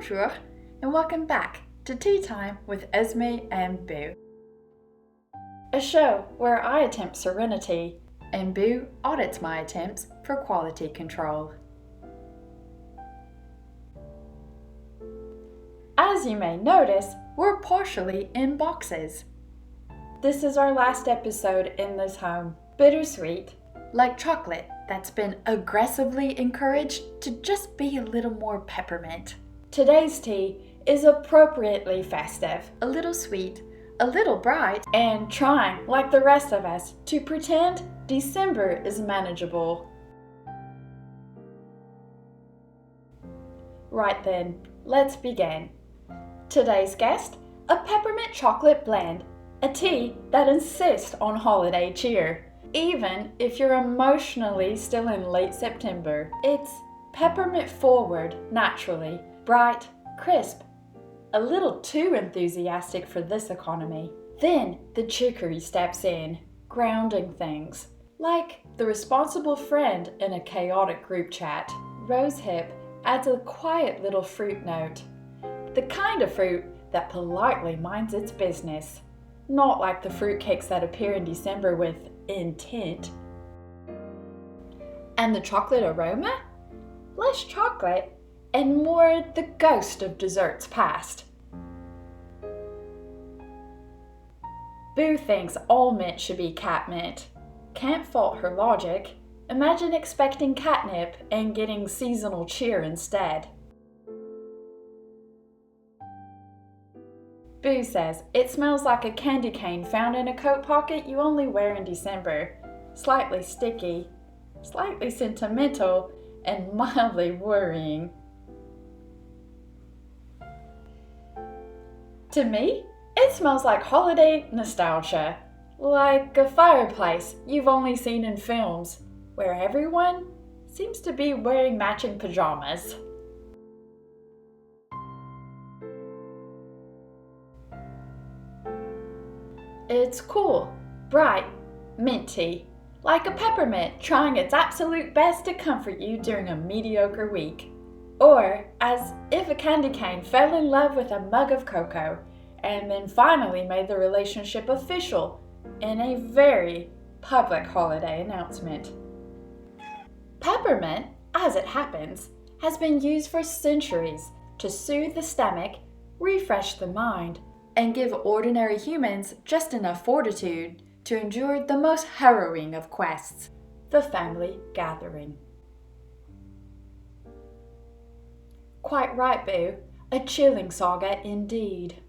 Bonjour, and welcome back to Tea Time with Esme and Boo. A show where I attempt serenity and Boo audits my attempts for quality control. As you may notice, we're partially in boxes. This is our last episode in this home. Bittersweet, like chocolate that's been aggressively encouraged to just be a little more peppermint. Today's tea is appropriately festive, a little sweet, a little bright, and trying, like the rest of us, to pretend December is manageable. Right then, let's begin. Today's guest, a peppermint chocolate blend, a tea that insists on holiday cheer. Even if you're emotionally still in late September, it's peppermint forward naturally, bright, crisp, a little too enthusiastic for this economy. Then the chicory steps in, grounding things, like the responsible friend in a chaotic group chat. Rosehip adds a quiet little fruit note, the kind of fruit that politely minds its business, not like the fruitcakes that appear in December with intent. And the chocolate aroma? Less chocolate and more the ghost of desserts past. Boo thinks all mint should be catmint. Can't fault her logic. Imagine expecting catnip and getting seasonal cheer instead. Boo says it smells like a candy cane found in a coat pocket you only wear in December. Slightly sticky, slightly sentimental, and mildly worrying. To me, it smells like holiday nostalgia, like a fireplace you've only seen in films, where everyone seems to be wearing matching pajamas. It's cool, bright, minty, like a peppermint trying its absolute best to comfort you during a mediocre week. Or as if a candy cane fell in love with a mug of cocoa and then finally made the relationship official in a very public holiday announcement. Peppermint, as it happens, has been used for centuries to soothe the stomach, refresh the mind, and give ordinary humans just enough fortitude to endure the most harrowing of quests, the family gathering. Quite right, Boo. A chilling saga indeed.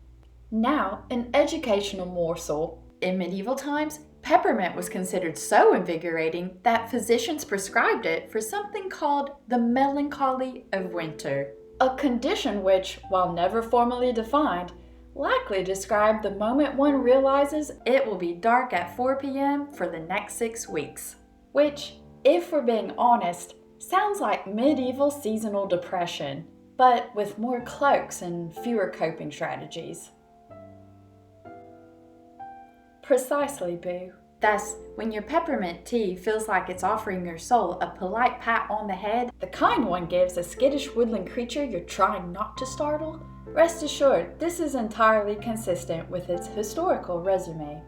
Now, an educational morsel. In medieval times, peppermint was considered so invigorating that physicians prescribed it for something called the melancholy of winter, a condition which, while never formally defined, likely described the moment one realizes it will be dark at 4 p.m. for the next 6 weeks. Which, if we're being honest, sounds like medieval seasonal depression, but with more cloaks and fewer coping strategies. Precisely, Boo. Thus, when your peppermint tea feels like it's offering your soul a polite pat on the head, the kind one gives a skittish woodland creature you're trying not to startle, rest assured this is entirely consistent with its historical resume.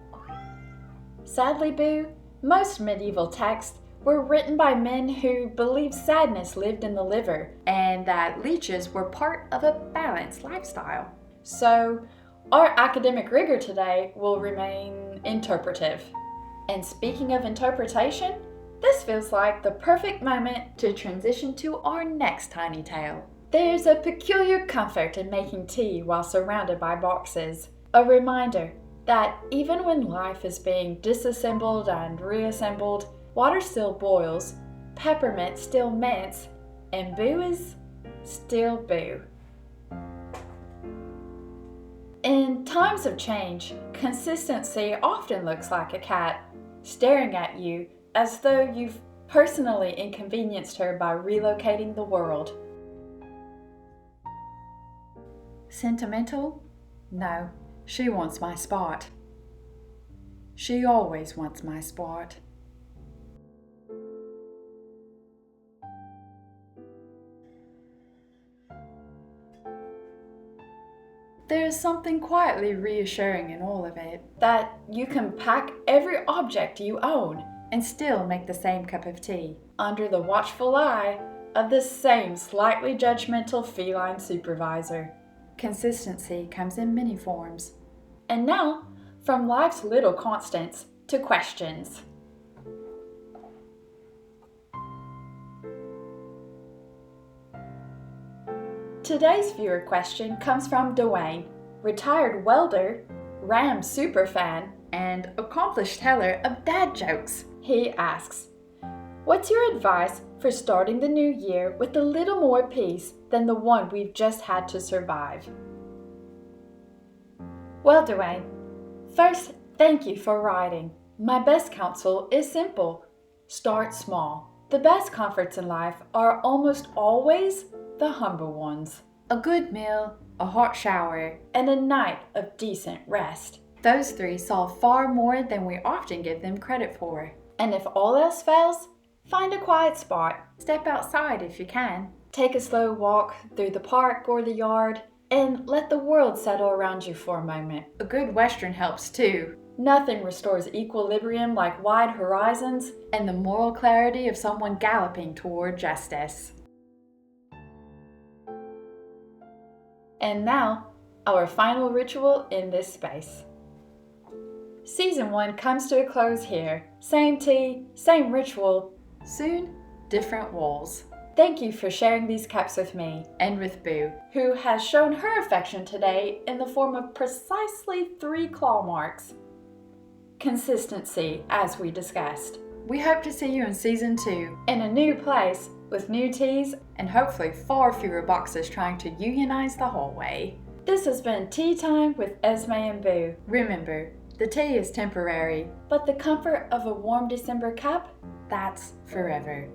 Sadly, Boo, most medieval texts were written by men who believed sadness lived in the liver and that leeches were part of a balanced lifestyle. So, our academic rigor today will remain interpretive. And speaking of interpretation, this feels like the perfect moment to transition to our next tiny tale. There's a peculiar comfort in making tea while surrounded by boxes. A reminder that even when life is being disassembled and reassembled, water still boils, peppermint still mints, and Boo is still Boo. In times of change, consistency often looks like a cat staring at you as though you've personally inconvenienced her by relocating the world. Sentimental? No, she wants my spot. She always wants my spot. There's something quietly reassuring in all of it, that you can pack every object you own and still make the same cup of tea, under the watchful eye of the same slightly judgmental feline supervisor. Consistency comes in many forms. And now, from life's little constants to questions. Today's viewer question comes from Dwayne, retired welder, Ram superfan, and accomplished teller of dad jokes. He asks, what's your advice for starting the new year with a little more peace than the one we've just had to survive? Well, Dwayne, first, thank you for writing. My best counsel is simple. Start small. The best comforts in life are almost always the humble ones. A good meal, a hot shower, and a night of decent rest. Those three solve far more than we often give them credit for. And if all else fails, find a quiet spot. Step outside if you can. Take a slow walk through the park or the yard, and let the world settle around you for a moment. A good Western helps too. Nothing restores equilibrium like wide horizons and the moral clarity of someone galloping toward justice. And now, our final ritual in this space. Season 1 comes to a close here. Same tea, same ritual. Soon, different walls. Thank you for sharing these cups with me and with Boo, who has shown her affection today in the form of precisely 3 claw marks. Consistency, as we discussed. We hope to see you in Season 2, in a new place, with new teas, and hopefully far fewer boxes trying to unionize the hallway. This has been Tea Time with Esme and Boo. Remember, the tea is temporary, but the comfort of a warm December cup, that's forever.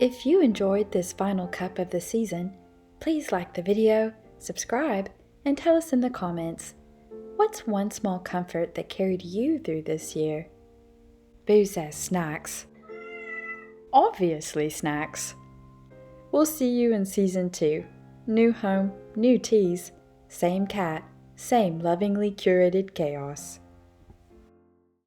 If you enjoyed this final cup of the season, please like the video, subscribe, and tell us in the comments, what's one small comfort that carried you through this year? Boo says snacks. Obviously snacks. We'll see you in Season 2. New home, new teas, same cat, same lovingly curated chaos.